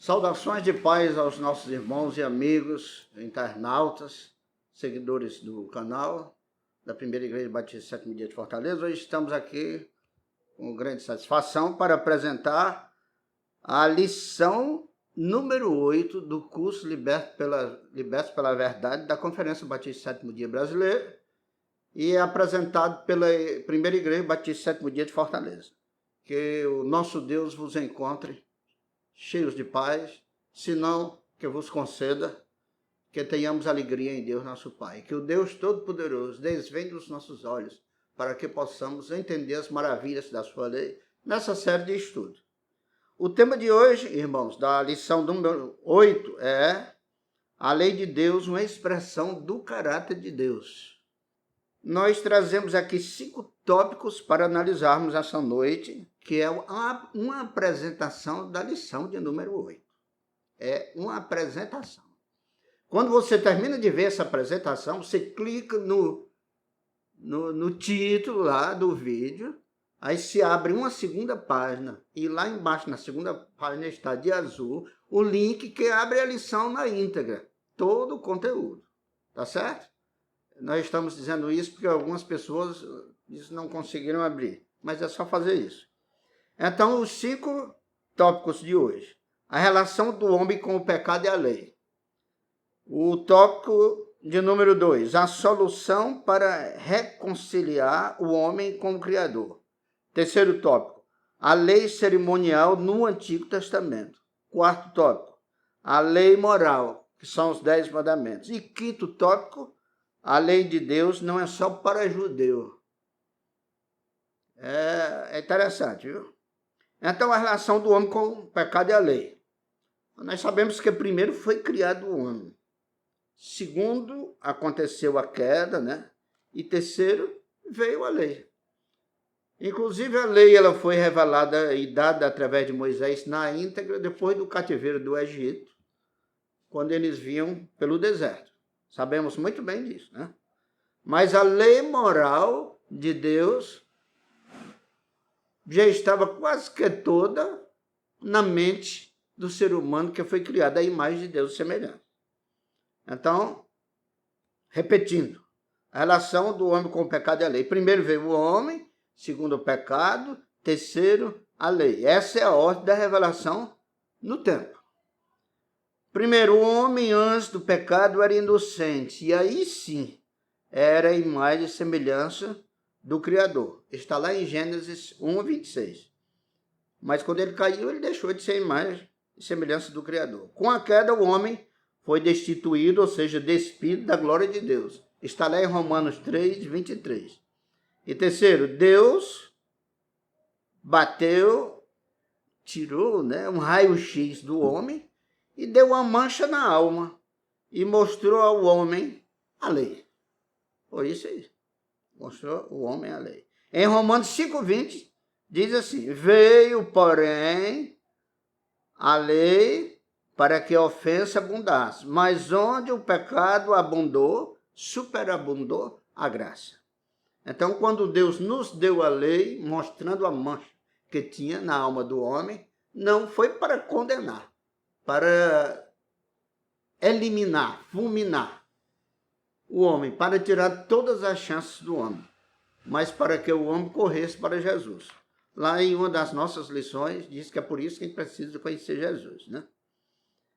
Saudações de paz aos nossos irmãos e amigos, internautas, seguidores do canal da Primeira Igreja Batista Sétimo Dia de Fortaleza. Hoje estamos aqui com grande satisfação para apresentar a lição número 8 do curso Libertos pela Verdade da Conferência Batista Sétimo Dia Brasileira e é apresentado pela Primeira Igreja Batista Sétimo Dia de Fortaleza. Que o nosso Deus vos encontre cheios de paz, senão que vos conceda que tenhamos alegria em Deus nosso Pai. Que o Deus Todo-Poderoso desvende os nossos olhos para que possamos entender as maravilhas da sua lei nessa série de estudos. O tema de hoje, irmãos, da lição número 8 é a lei de Deus, uma expressão do caráter de Deus. Nós trazemos aqui 5 tópicos para analisarmos essa noite, que é uma apresentação da lição de número 8. É uma apresentação. Quando você termina de ver essa apresentação, você clica no título lá do vídeo, aí se abre uma segunda página, e lá embaixo na segunda página está de azul o link que abre a lição na íntegra, todo o conteúdo, tá certo? Nós estamos dizendo isso porque algumas pessoas não conseguiram abrir, mas é só fazer isso. Então, os 5 tópicos de hoje. A relação do homem com o pecado e a lei. O tópico de número 2, a solução para reconciliar o homem com o Criador. Terceiro tópico, a lei cerimonial no Antigo Testamento. Quarto tópico, a lei moral, que são os 10 mandamentos. E quinto tópico, a lei de Deus não é só para judeu. É interessante, viu? Então, a relação do homem com o pecado e a lei. Nós sabemos que primeiro foi criado o homem. Segundo, aconteceu a queda, né? E terceiro, veio a lei. Inclusive, a lei ela foi revelada e dada através de Moisés na íntegra depois do cativeiro do Egito, quando eles vinham pelo deserto. Sabemos muito bem disso, né? Mas a lei moral de Deus já estava quase que toda na mente do ser humano que foi criado à imagem de Deus semelhante. Então, repetindo, a relação do homem com o pecado e a lei. Primeiro veio o homem, segundo o pecado, terceiro a lei. Essa é a ordem da revelação no tempo. Primeiro, o homem antes do pecado era inocente, e aí sim, era a imagem e semelhança do Criador. Está lá em Gênesis 1:26. Mas quando ele caiu, ele deixou de ser a imagem e semelhança do Criador. Com a queda, o homem foi destituído, ou seja, despido da glória de Deus. Está lá em Romanos 3:23. E terceiro, Deus bateu, tirou, né, um raio-x do homem e deu uma mancha na alma e mostrou ao homem a lei. Foi isso aí. Mostrou o homem a lei. Em Romanos 5:20, diz assim: veio, porém, a lei para que a ofensa abundasse, mas onde o pecado abundou, superabundou a graça. Então, quando Deus nos deu a lei, mostrando a mancha que tinha na alma do homem, não foi para condenar, para eliminar, fulminar o homem, para tirar todas as chances do homem, mas para que o homem corresse para Jesus. Lá em uma das nossas lições, diz que é por isso que a gente precisa conhecer Jesus, né?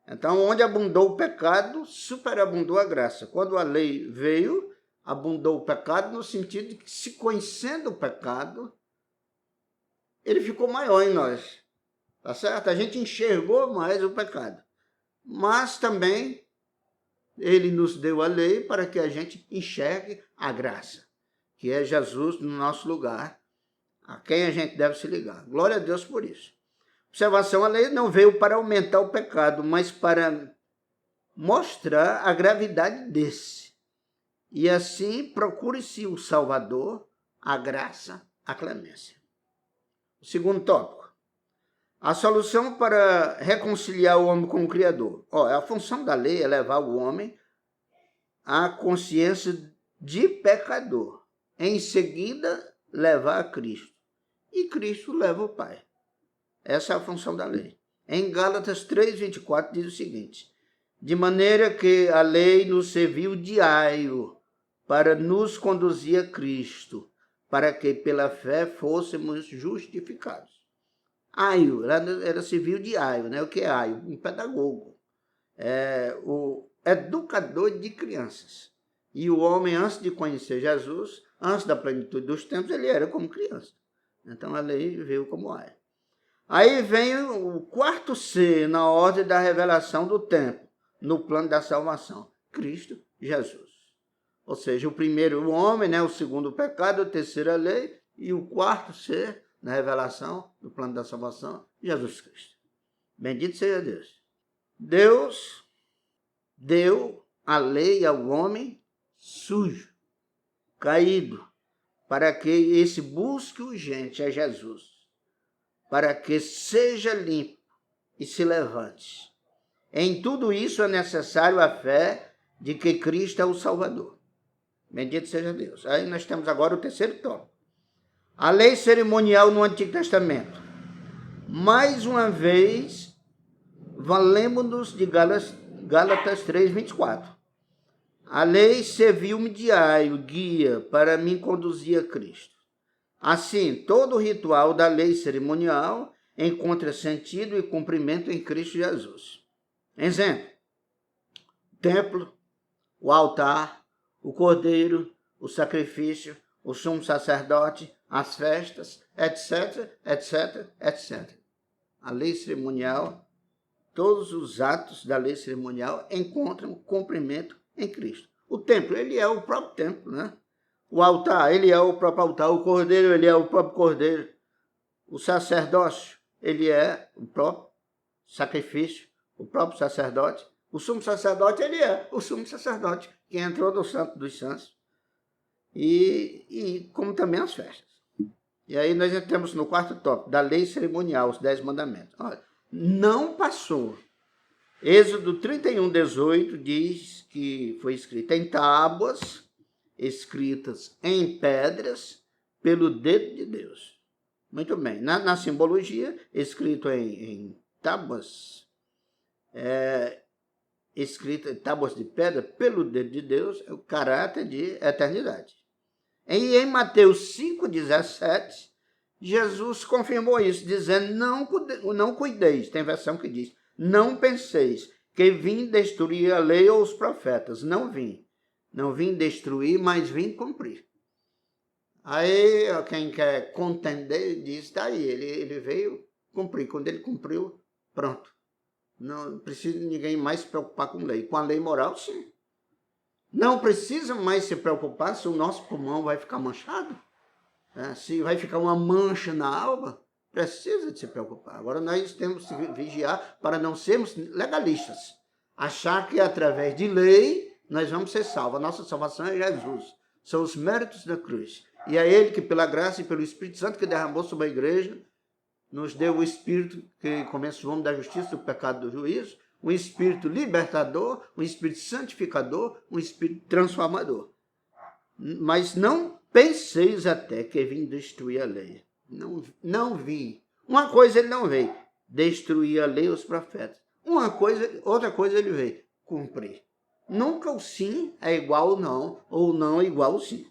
Então, onde abundou o pecado, superabundou a graça. Quando a lei veio, abundou o pecado no sentido de que, se conhecendo o pecado, ele ficou maior em nós, tá certo? A gente enxergou mais o pecado, mas também ele nos deu a lei para que a gente enxergue a graça, que é Jesus no nosso lugar, a quem a gente deve se ligar. Glória a Deus por isso. Observação, a lei não veio para aumentar o pecado, mas para mostrar a gravidade desse. E assim procure-se o Salvador, a graça, a clemência. O segundo tópico. A solução para reconciliar o homem com o Criador. A função da lei é levar o homem à consciência de pecador. Em seguida, levar a Cristo. E Cristo leva o Pai. Essa é a função da lei. Em Gálatas 3:24 diz o seguinte: de maneira que a lei nos serviu de aio para nos conduzir a Cristo, para que pela fé fôssemos justificados. Aio, era serviu de aio, né? O que é aio? Um pedagogo, o educador de crianças. E o homem, antes de conhecer Jesus, antes da plenitude dos tempos, ele era como criança. Então a lei veio como aio. Aí vem o quarto C na ordem da revelação do tempo, no plano da salvação: Cristo Jesus. Ou seja, o primeiro o homem, né? O segundo o pecado, o terceiro a lei, e o quarto C na revelação do plano da salvação: Jesus Cristo. Bendito seja Deus. Deus deu a lei ao homem sujo, caído, para que esse busque urgente a Jesus, para que seja limpo e se levante. Em tudo isso é necessário a fé de que Cristo é o Salvador. Bendito seja Deus. Aí nós temos agora o terceiro tópico: a lei cerimonial no Antigo Testamento. Mais uma vez, valemos-nos de Gálatas 3:24. A lei serviu-me de aio, guia, para me conduzir a Cristo. Assim, todo o ritual da lei cerimonial encontra sentido e cumprimento em Cristo Jesus. Exemplo: o templo, o altar, o cordeiro, o sacrifício, o sumo sacerdote, as festas, etc, etc, etc. A lei cerimonial, todos os atos da lei cerimonial encontram cumprimento em Cristo. O templo, ele é o próprio templo, né? O altar, ele é o próprio altar. O cordeiro, ele é o próprio cordeiro. O sacerdócio, ele é o próprio sacrifício, o próprio sacerdote. O sumo sacerdote, ele é o sumo sacerdote que entrou no Santo dos Santos. E como também as festas. E aí nós entramos no quarto tópico, da lei cerimonial, os 10 mandamentos. Olha, não passou. Êxodo 31:18 diz que foi escrita em tábuas, escritas em pedras, pelo dedo de Deus. Muito bem. Na simbologia, escrito em tábuas, tábuas de pedra, pelo dedo de Deus, é o caráter de eternidade. E em Mateus 5:17, Jesus confirmou isso, dizendo: não cuideis, tem versão que diz: não penseis que vim destruir a lei ou os profetas. Não vim destruir, mas vim cumprir. Aí quem quer contender diz: está aí, ele veio cumprir. Quando ele cumpriu, pronto. Não precisa ninguém mais se preocupar com lei. Com a lei moral, sim. Não precisa mais se preocupar se o nosso pulmão vai ficar manchado, se vai ficar uma mancha na alma. Precisa de se preocupar. Agora nós temos que vigiar para não sermos legalistas. Achar que através de lei nós vamos ser salvos. A nossa salvação é Jesus. São os méritos da cruz. E é Ele que, pela graça e pelo Espírito Santo que derramou sobre a igreja, nos deu o Espírito que começa o homem da justiça, do pecado, do juízo, um Espírito libertador, um Espírito santificador, um Espírito transformador. Mas não penseis até que vim destruir a lei. Não vim. Uma coisa ele não veio: destruir a lei e os profetas. Outra coisa ele veio: cumprir. Nunca o sim é igual ao não, ou não é igual ao sim.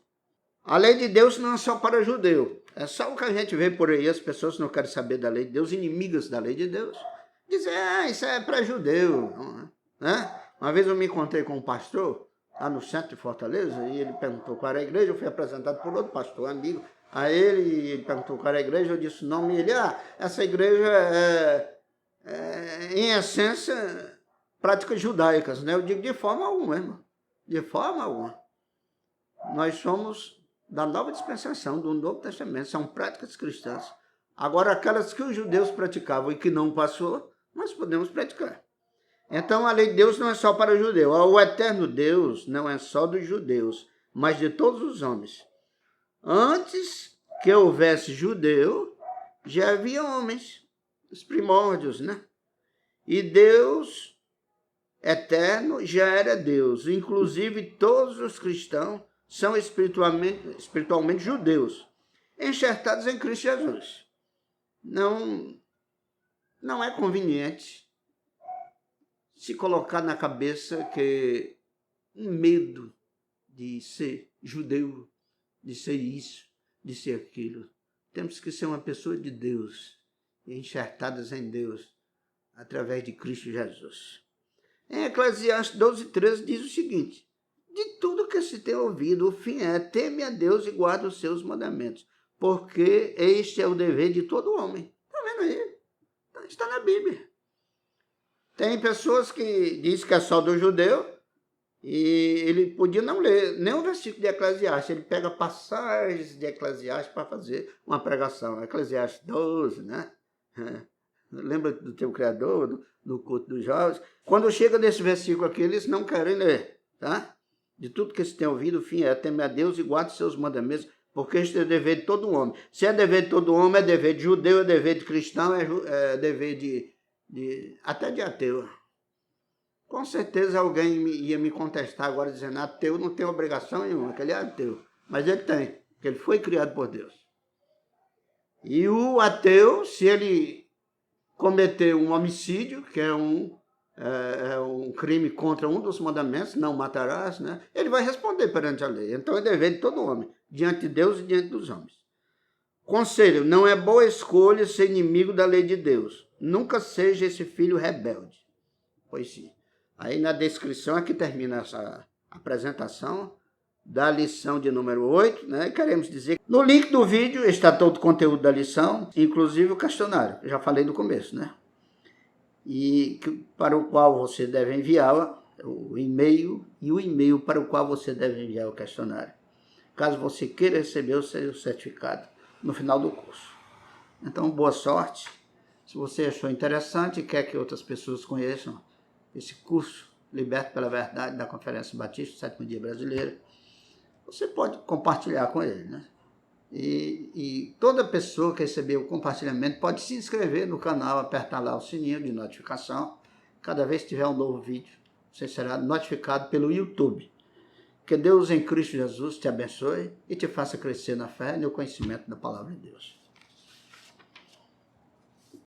A lei de Deus não é só para judeu. É só o que a gente vê por aí, as pessoas não querem saber da lei de Deus, inimigas da lei de Deus, dizem: isso é para judeu. Né? Uma vez eu me encontrei com um pastor lá no centro de Fortaleza, e ele perguntou qual era a igreja. Eu fui apresentado por outro pastor, amigo a ele, e ele perguntou qual era a igreja. Eu disse o nome, e ele: essa igreja em essência, práticas judaicas, né? Eu digo: de forma alguma, irmão. De forma alguma. Nós somos da nova dispensação, do Novo Testamento, são práticas cristãs. Agora, aquelas que os judeus praticavam e que não passou, nós podemos praticar. Então, a lei de Deus não é só para o judeu. O eterno Deus não é só dos judeus, mas de todos os homens. Antes que houvesse judeu, já havia homens, os primórdios, né? E Deus eterno já era Deus. Inclusive, todos os cristãos são espiritualmente judeus, enxertados em Cristo Jesus. não é conveniente se colocar na cabeça que um medo de ser judeu, de ser isso, de ser aquilo. Temos que ser uma pessoa de Deus, enxertadas em Deus, através de Cristo Jesus. Em Eclesiastes 12:13 diz o seguinte: de tudo que se tem ouvido, o fim é: teme a Deus e guarda os seus mandamentos, porque este é o dever de todo homem. Está vendo aí? Está na Bíblia. Tem pessoas que dizem que é só do judeu, e ele podia não ler nem um versículo de Eclesiastes, ele pega passagens de Eclesiastes para fazer uma pregação. Eclesiastes 12, né? Lembra do teu Criador, do culto dos jovens? Quando chega nesse versículo aqui, eles não querem ler, tá? De tudo que se tem ouvido, o fim é: teme a Deus e guarde seus mandamentos, porque este é o dever de todo homem. Se é dever de todo homem, é dever de judeu, é dever de cristão, é dever até de ateu. Com certeza alguém ia me contestar agora dizendo: ateu não tem obrigação nenhuma, que ele é ateu. Mas ele tem, porque ele foi criado por Deus. E o ateu, se ele cometer um homicídio, que é um crime contra um dos mandamentos, não matarás, né? Ele vai responder perante a lei. Então é dever de todo homem, diante de Deus e diante dos homens. Conselho: não é boa escolha ser inimigo da lei de Deus. Nunca seja esse filho rebelde. Pois sim. Aí na descrição é que termina essa apresentação da lição de número 8, né? Queremos dizer que no link do vídeo está todo o conteúdo da lição, inclusive o questionário. Eu já falei no começo, né? E para o qual você deve enviá-la, o e-mail, e o e-mail para o qual você deve enviar o questionário, caso você queira receber o seu certificado no final do curso. Então, boa sorte. Se você achou interessante e quer que outras pessoas conheçam esse curso Liberto pela Verdade da Conferência Batista, Sétimo Dia Brasileira, você pode compartilhar com ele, né? E toda pessoa que receber o compartilhamento pode se inscrever no canal, apertar lá o sininho de notificação. Cada vez que tiver um novo vídeo, você será notificado pelo YouTube. Que Deus em Cristo Jesus te abençoe e te faça crescer na fé e no conhecimento da palavra de Deus.